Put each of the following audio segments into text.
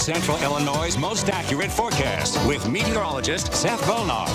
Central Illinois' most accurate forecast with meteorologist Seth Volnoff.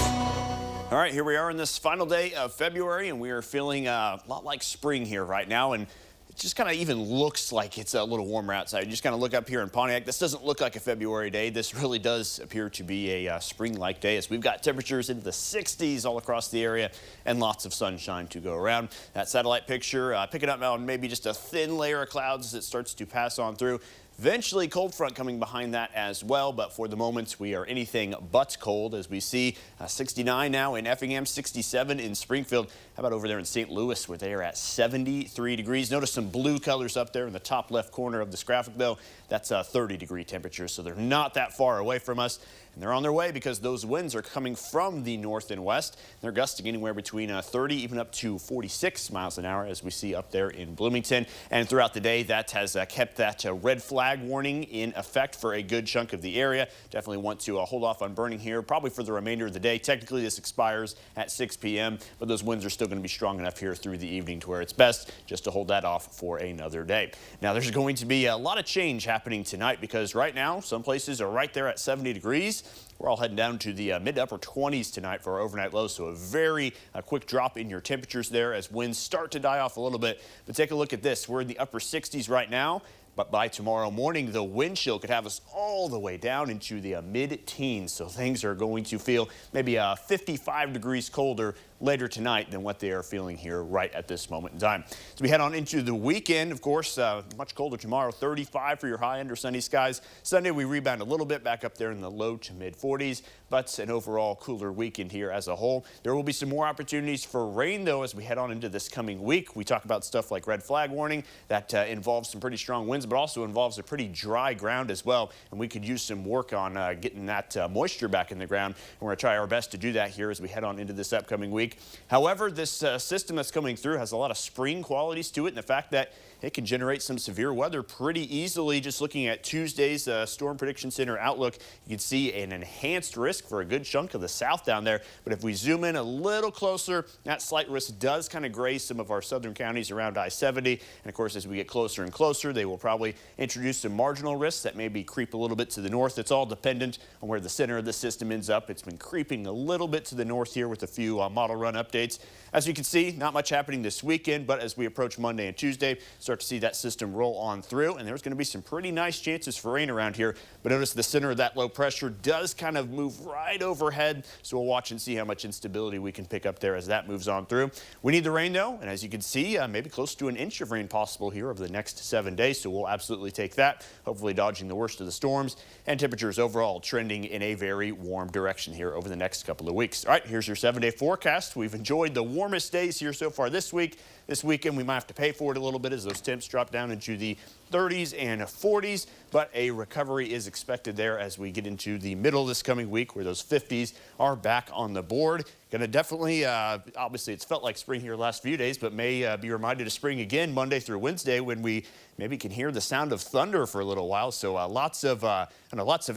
All right, here we are on this final day of February, and we are feeling a lot like spring here right now. And it just kind of even looks like it's a little warmer outside. You just kind of look up here in Pontiac. This doesn't look like a February day. This really does appear to be a spring-like day, as we've got temperatures into the 60s all across the area and lots of sunshine to go around. That satellite picture picking up now maybe just a thin layer of clouds as it starts to pass on through. Eventually, cold front coming behind that as well, but for the moment, we are anything but cold, as we see 69 now in Effingham, 67 in Springfield. How about over there in St. Louis, where they are at 73 degrees? Notice some blue colors up there in the top left corner of this graphic, though. That's a 30-degree temperature, so they're not that far away from us. And they're on their way because those winds are coming from the north and west. They're gusting anywhere between 30 even up to 46 miles an hour, as we see up there in Bloomington. And throughout the day, that has kept that red flag warning in effect for a good chunk of the area. Definitely want to hold off on burning here, probably for the remainder of the day. Technically, this expires at 6 p.m., but those winds are still going to be strong enough here through the evening to where it's best just to hold that off for another day. Now, there's going to be a lot of change happening tonight, because right now, some places are right there at 70 degrees. We're all heading down to the mid to upper 20s tonight for our overnight lows, so a very quick drop in your temperatures there as winds start to die off a little bit. But take a look at this. We're in the upper 60s right now. But by tomorrow morning, the wind chill could have us all the way down into the mid-teens. So things are going to feel maybe 55 degrees colder later tonight than what they are feeling here right at this moment in time. So we head on into the weekend, of course, much colder tomorrow, 35 for your high under sunny skies. Sunday, we rebound a little bit back up there in the low to mid 40s, but an overall cooler weekend here as a whole. There will be some more opportunities for rain, though, as we head on into this coming week. We talk about stuff like red flag warning that involves some pretty strong winds, but also involves a pretty dry ground as well. And we could use some work on getting that moisture back in the ground. And we're going to try our best to do that here as we head on into this upcoming week. However, this system that's coming through has a lot of spring qualities to it, and the fact that it can generate some severe weather pretty easily. Just looking at Tuesday's Storm Prediction Center outlook, you can see an enhanced risk for a good chunk of the south down there. But if we zoom in a little closer, that slight risk does kind of graze some of our southern counties around I-70. And of course, as we get closer and closer, they will probably introduce some marginal risks that maybe creep a little bit to the north. It's all dependent on where the center of the system ends up. It's been creeping a little bit to the north here with a few model run updates. As you can see, not much happening this weekend, but as we approach Monday and Tuesday, start to see that system roll on through, and there's going to be some pretty nice chances for rain around here. But notice the center of that low pressure does kind of move right overhead, so we'll watch and see how much instability we can pick up there as that moves on through. We need the rain, though, and as you can see, maybe close to an inch of rain possible here over the next 7 days, so we'll absolutely take that, hopefully dodging the worst of the storms, and temperatures overall trending in a very warm direction here over the next couple of weeks. All right, here's your 7-day forecast. We've enjoyed the warmest days here so far this week. This weekend, we might have to pay for it a little bit as those temps drop down into the 30s and 40s, but a recovery is expected there as we get into the middle of this coming week, where those 50s are back on the board. Going to definitely, obviously it's felt like spring here the last few days, but may be reminded of spring again Monday through Wednesday, when we maybe can hear the sound of thunder for a little while. So lots of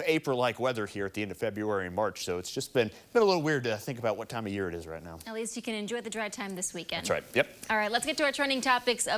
April-like weather here at the end of February and March. So it's just been a little weird to think about what time of year it is right now. At least you can enjoy the dry time this weekend. That's right. Yep. All right, let's get to our trending topics of